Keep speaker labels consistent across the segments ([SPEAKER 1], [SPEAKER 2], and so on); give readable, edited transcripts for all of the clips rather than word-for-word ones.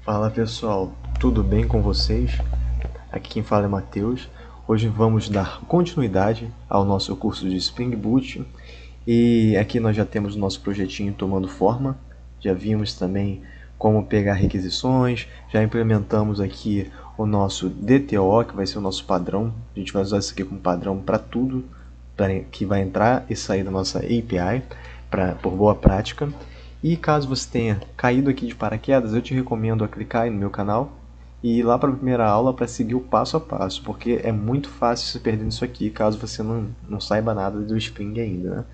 [SPEAKER 1] Fala pessoal, tudo bem com vocês? Aqui quem fala é Matheus. Hoje vamos dar continuidade ao nosso curso de Spring Boot e aqui nós já temos o nosso projetinho tomando forma. Já vimos também como pegar requisições, já implementamos aqui o nosso DTO, que vai ser o nosso padrão. A gente vai usar isso aqui como padrão para tudo que vai entrar e sair da nossa API por boa prática. E caso você tenha caído aqui de paraquedas, eu te recomendo a clicar aí no meu canal e ir lá para a primeira aula para seguir o passo a passo, porque é muito fácil se perder nisso aqui, caso você não saiba nada do Spring ainda, né?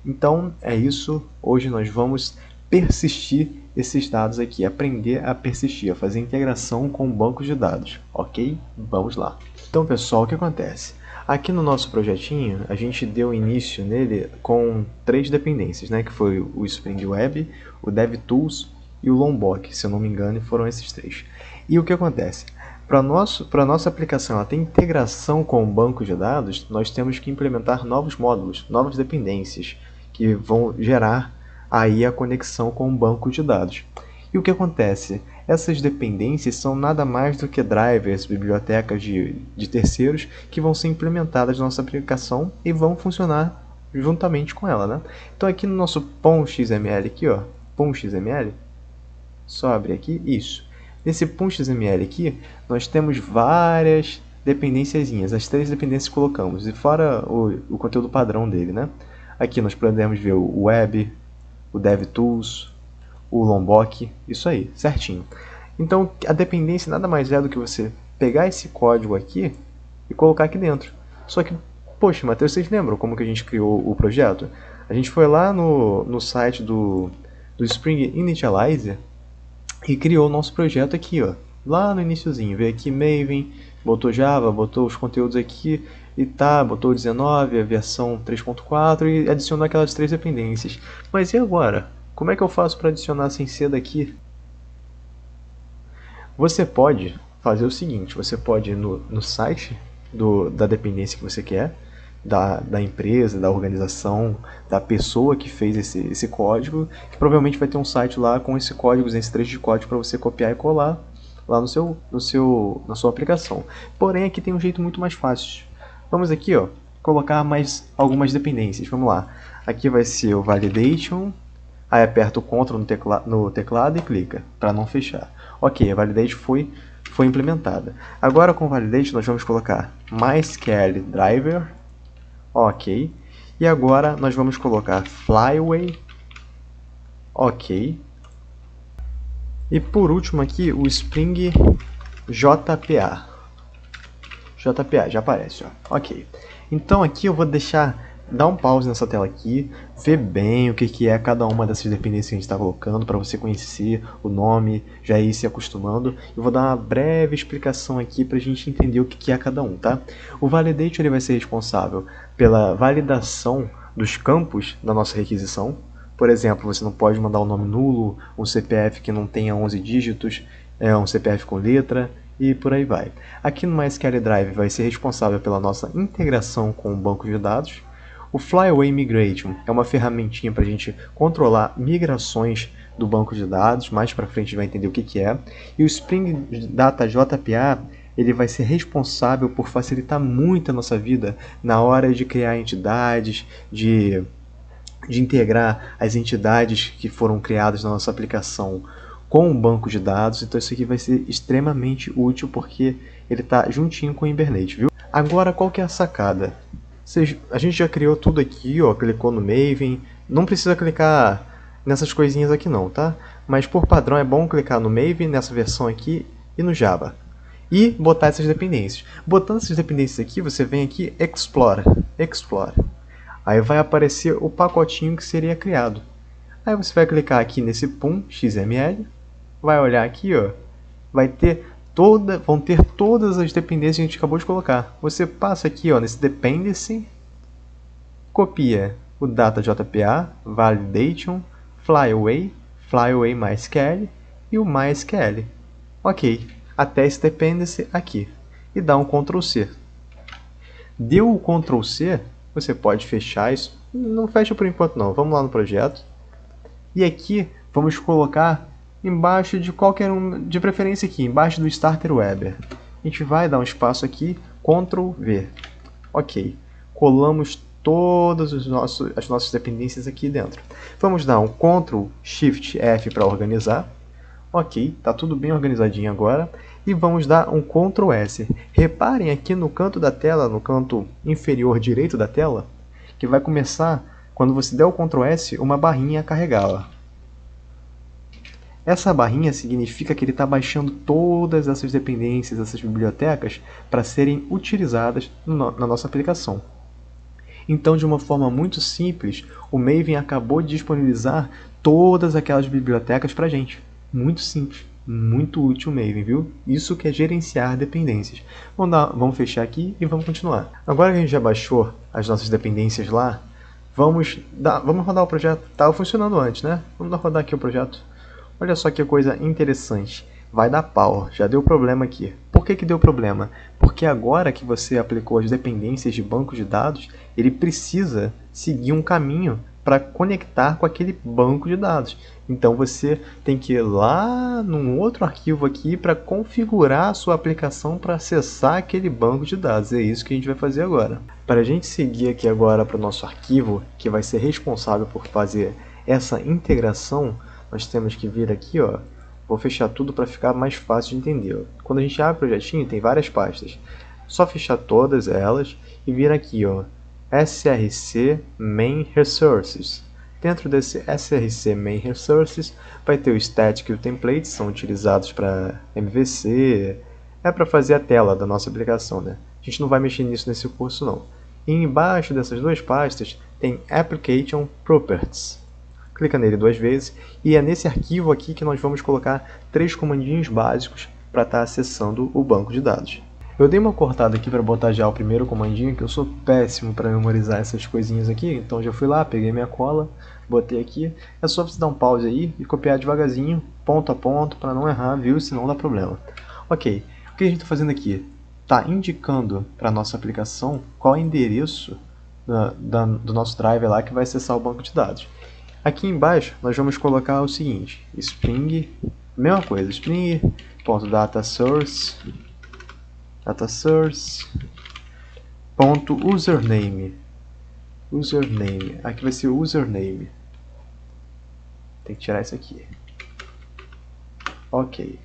[SPEAKER 1] Então é isso, hoje nós vamos persistir esses dados aqui, aprender a persistir, a fazer integração com bancos de dados, ok? Vamos lá. Então pessoal, o que acontece? Aqui no nosso projetinho, a gente deu início nele com 3 dependências, né? Que foi o Spring Web, o DevTools e o Lombok, se eu não me engano, foram esses 3. E o que acontece? Para a nossa aplicação ela ter integração com o banco de dados, nós temos que implementar novos módulos, novas dependências, que vão gerar aí a conexão com o banco de dados. E o que acontece? Essas dependências são nada mais do que drivers, bibliotecas de terceiros que vão ser implementadas na nossa aplicação e vão funcionar juntamente com ela, né? Então aqui no nosso pom.xml aqui, ó, pom.xml, só abrir aqui, isso. Nesse pom.xml aqui, nós temos várias dependênciazinhas, as 3 dependências que colocamos, e fora o conteúdo padrão dele, né? Aqui nós podemos ver o Web, o DevTools, o Lombok, isso aí, certinho. Então a dependência nada mais é do que você pegar esse código aqui e colocar aqui dentro. Só que, poxa, Matheus, vocês lembram como que a gente criou o projeto? A gente foi lá no site do Spring Initializer e criou o nosso projeto aqui, ó, lá no iniciozinho. Veio aqui Maven, botou Java, botou os conteúdos aqui e tá, botou o 19, a versão 3.4 e adicionou aquelas 3 dependências. Mas e agora? Como é que eu faço para adicionar sem ser daqui? Você pode fazer o seguinte, você pode ir no site da dependência que você quer, da empresa, da organização, da pessoa que fez esse código, que provavelmente vai ter um site lá com esse código, esse trecho de código para você copiar e colar lá na sua aplicação. Porém, aqui tem um jeito muito mais fácil. Vamos aqui, ó, colocar mais algumas dependências. Vamos lá. Aqui vai ser o validation. Aí aperta o Ctrl no teclado e clica, para não fechar. Ok, a validation foi implementada. Agora com o validation nós vamos colocar MySQL Driver. Ok. E agora nós vamos colocar Flyway. Ok. E por último aqui o Spring JPA. JPA, já aparece, ó. Ok. Então aqui eu vou dar um pause nessa tela aqui, ver bem o que é cada uma dessas dependências que a gente está colocando, para você conhecer o nome, já ir se acostumando. Eu vou dar uma breve explicação aqui para a gente entender o que é cada um, tá? O Validate ele vai ser responsável pela validação dos campos da nossa requisição. Por exemplo, você não pode mandar um nome nulo, um CPF que não tenha 11 dígitos, um CPF com letra, e por aí vai. Aqui no MySQL Drive vai ser responsável pela nossa integração com o banco de dados. O Flyway Migration é uma ferramentinha para a gente controlar migrações do banco de dados, mais para frente a gente vai entender o que é. E o Spring Data JPA ele vai ser responsável por facilitar muito a nossa vida na hora de criar entidades, de integrar as entidades que foram criadas na nossa aplicação com o banco de dados. Então isso aqui vai ser extremamente útil porque ele está juntinho com o Hibernate, viu? Agora qual que é a sacada? A gente já criou tudo aqui, ó, clicou no Maven, não precisa clicar nessas coisinhas aqui não, tá? Mas por padrão é bom clicar no Maven, nessa versão aqui, e no Java. E botar essas dependências. Botando essas dependências aqui, você vem aqui, Explore. Aí vai aparecer o pacotinho que seria criado. Aí você vai clicar aqui nesse pom.xml, vai olhar aqui, ó, vão ter todas as dependências que a gente acabou de colocar. Você passa aqui, ó, nesse dependency, copia o data JPA, validation, flyway, flyway MySQL e o MySQL. Ok, até esse dependency aqui. E dá um Ctrl C. Deu o Ctrl C, você pode fechar isso. Não fecha por enquanto não, vamos lá no projeto. E aqui vamos colocar embaixo de qualquer um, de preferência aqui, embaixo do Starter Web. A gente vai dar um espaço aqui, Ctrl V. Ok, colamos todas as nossas dependências aqui dentro. Vamos dar um Ctrl Shift F para organizar. Ok, está tudo bem organizadinho agora. E vamos dar um Ctrl S. Reparem aqui no canto da tela, no canto inferior direito da tela, que vai começar, quando você der o Ctrl S, uma barrinha a carregá-la. Essa barrinha significa que ele está baixando todas essas dependências, essas bibliotecas, para serem utilizadas na nossa aplicação. Então, de uma forma muito simples, o Maven acabou de disponibilizar todas aquelas bibliotecas para a gente. Muito simples, muito útil o Maven, viu? Isso que é gerenciar dependências. Vamos fechar aqui e vamos continuar. Agora que a gente já baixou as nossas dependências lá, vamos rodar o projeto. Estava funcionando antes, né? Vamos rodar aqui o projeto. Olha só que coisa interessante. Vai dar pau, já deu problema aqui. Por que deu problema? Porque agora que você aplicou as dependências de banco de dados, ele precisa seguir um caminho para conectar com aquele banco de dados. Então você tem que ir lá num outro arquivo aqui para configurar a sua aplicação para acessar aquele banco de dados. É isso que a gente vai fazer agora. Para a gente seguir aqui agora para o nosso arquivo, que vai ser responsável por fazer essa integração, nós temos que vir aqui, ó. Vou fechar tudo para ficar mais fácil de entender. Ó. Quando a gente abre o projetinho, tem várias pastas. Só fechar todas elas e vir aqui, ó, src main resources. Dentro desse src main resources vai ter o static e o template, são utilizados para MVC, é para fazer a tela da nossa aplicação, né? A gente não vai mexer nisso nesse curso não. E embaixo dessas duas pastas tem application properties. Clica nele 2 vezes e é nesse arquivo aqui que nós vamos colocar 3 comandinhos básicos para estar acessando o banco de dados. Eu dei uma cortada aqui para botar já o primeiro comandinho, que eu sou péssimo para memorizar essas coisinhas aqui, então já fui lá, peguei minha cola, botei aqui. É só você dar um pause aí e copiar devagarzinho, ponto a ponto, para não errar, viu? Senão dá problema. Ok, o que a gente está fazendo aqui? Está indicando para a nossa aplicação qual é o endereço do nosso driver lá que vai acessar o banco de dados. Aqui embaixo nós vamos colocar o seguinte, Spring, mesma coisa, Spring.dataSource, username, aqui vai ser o username, tem que tirar isso aqui, ok.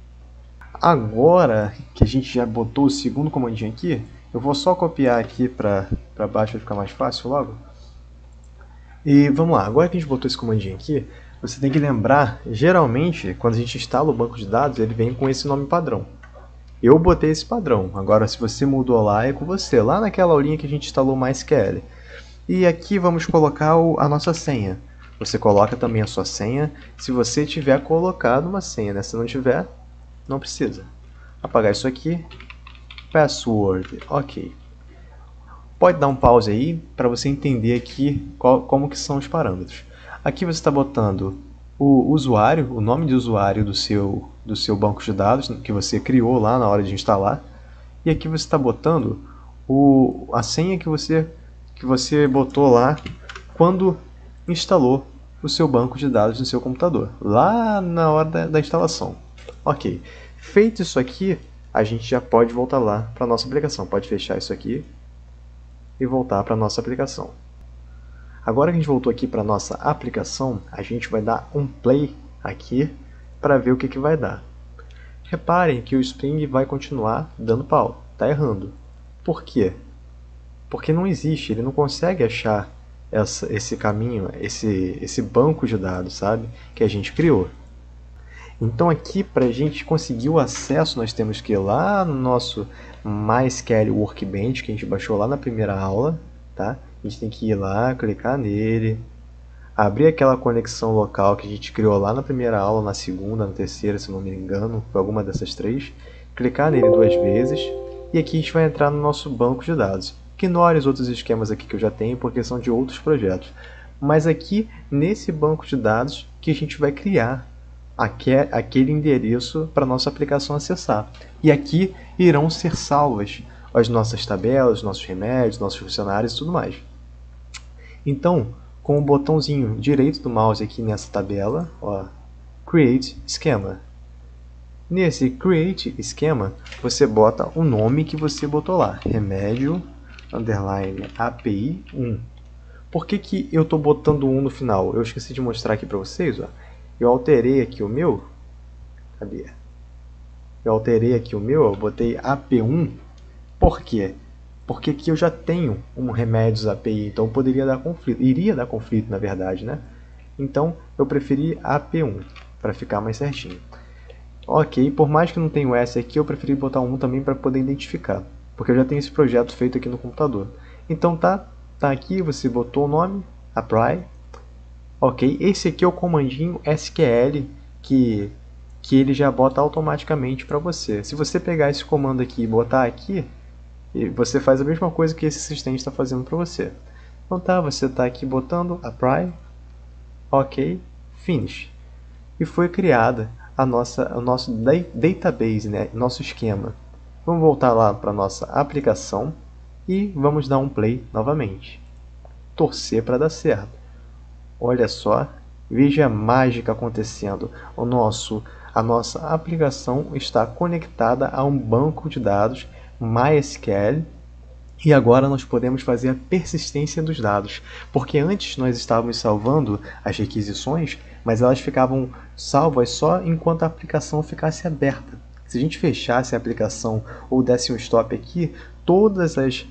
[SPEAKER 1] Agora que a gente já botou o segundo comandinho aqui, eu vou só copiar aqui para baixo para ficar mais fácil logo. E vamos lá, agora que a gente botou esse comandinho aqui, você tem que lembrar, geralmente, quando a gente instala o banco de dados, ele vem com esse nome padrão. Eu botei esse padrão, agora se você mudou lá, é com você, lá naquela aulinha que a gente instalou MySQL. E aqui vamos colocar a nossa senha. Você coloca também a sua senha, se você tiver colocado uma senha, né? Se não tiver, não precisa. Apagar isso aqui, password, ok. Pode dar um pause aí para você entender aqui como que são os parâmetros. Aqui você está botando o usuário, o nome de usuário do seu banco de dados que você criou lá na hora de instalar. E aqui você está botando a senha que você botou lá quando instalou o seu banco de dados no seu computador, lá na hora da instalação. Ok, feito isso aqui, a gente já pode voltar lá para a nossa aplicação. Pode fechar isso aqui e voltar para a nossa aplicação. Agora que a gente voltou aqui para a nossa aplicação, a gente vai dar um play aqui para ver o que vai dar. Reparem que o Spring vai continuar dando pau, está errando. Por quê? Porque não existe, ele não consegue achar esse caminho, esse banco de dados, sabe? Que a gente criou. Então aqui, para a gente conseguir o acesso, nós temos que ir lá no nosso MySQL Workbench, que a gente baixou lá na primeira aula, tá? A gente tem que ir lá, clicar nele, abrir aquela conexão local que a gente criou lá na primeira aula, na segunda, na terceira, se não me engano, foi alguma dessas 3. Clicar nele 2 vezes, e aqui a gente vai entrar no nosso banco de dados. Ignore os outros esquemas aqui que eu já tenho, porque são de outros projetos. Mas aqui, nesse banco de dados, que a gente vai criar aquele endereço para a nossa aplicação acessar. E aqui irão ser salvas as nossas tabelas, nossos remédios, nossos funcionários e tudo mais. Então, com o botãozinho direito do mouse aqui nessa tabela, ó, Create Schema. Nesse Create Schema, você bota o nome que você botou lá, remédio, underline, API 1. Por que eu estou botando 1 no final? Eu esqueci de mostrar aqui para vocês. Ó. Eu alterei aqui o meu. Cadê? Eu alterei aqui o meu, eu botei AP1. Por quê? Porque aqui eu já tenho um remédios API, então poderia dar conflito. Iria dar conflito, na verdade, né? Então, eu preferi AP1, para ficar mais certinho. Ok, por mais que não tenha o S aqui, eu preferi botar um também para poder identificar, porque eu já tenho esse projeto feito aqui no computador. Então tá aqui, você botou o nome, apply. Ok, esse aqui é o comandinho SQL que ele já bota automaticamente para você. Se você pegar esse comando aqui e botar aqui, você faz a mesma coisa que esse assistente está fazendo para você. Então tá, você está aqui botando apply, ok, finish. E foi criada o nosso database, né? Nosso esquema. Vamos voltar lá para a nossa aplicação e vamos dar um play novamente. Torcer para dar certo. Olha só, veja a mágica acontecendo. A nossa aplicação está conectada a um banco de dados MySQL. E agora nós podemos fazer a persistência dos dados, porque antes nós estávamos salvando as requisições, mas elas ficavam salvas só enquanto a aplicação ficasse aberta. Se a gente fechasse a aplicação ou desse um stop aqui, todas as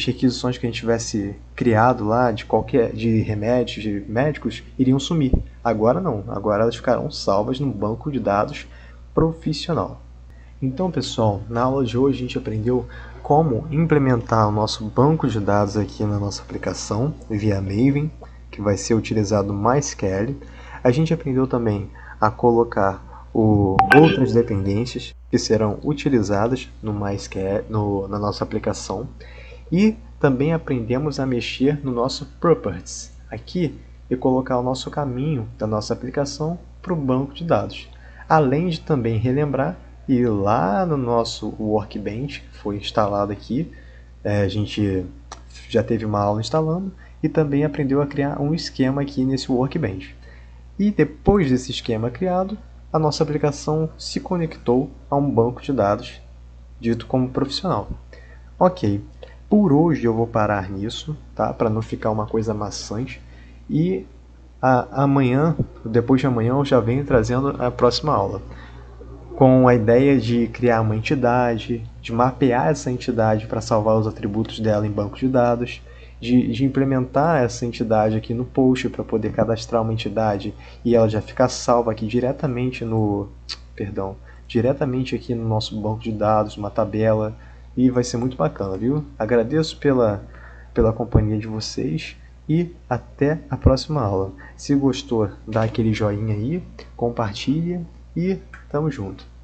[SPEAKER 1] requisições que a gente tivesse criado lá de remédios, de médicos, iriam sumir. Agora não, agora elas ficarão salvas no banco de dados profissional. Então, pessoal, na aula de hoje a gente aprendeu como implementar o nosso banco de dados aqui na nossa aplicação via Maven, que vai ser utilizado MySQL. A gente aprendeu também a colocar outras dependências que serão utilizadas no MySQL, na nossa aplicação. E também aprendemos a mexer no nosso Properties aqui e colocar o nosso caminho da nossa aplicação para o banco de dados. Além de também relembrar e lá no nosso Workbench, que foi instalado aqui, a gente já teve uma aula instalando e também aprendeu a criar um esquema aqui nesse Workbench. E depois desse esquema criado, a nossa aplicação se conectou a um banco de dados dito como profissional. Ok, por hoje eu vou parar nisso, tá? Para não ficar uma coisa maçante. E amanhã, depois de amanhã, eu já venho trazendo a próxima aula, com a ideia de criar uma entidade, de mapear essa entidade para salvar os atributos dela em banco de dados, de implementar essa entidade aqui no post para poder cadastrar uma entidade e ela já ficar salva aqui diretamente diretamente aqui no nosso banco de dados, uma tabela, e vai ser muito bacana, viu? Agradeço pela companhia de vocês e até a próxima aula. Se gostou, dá aquele joinha aí, compartilha e tamo junto.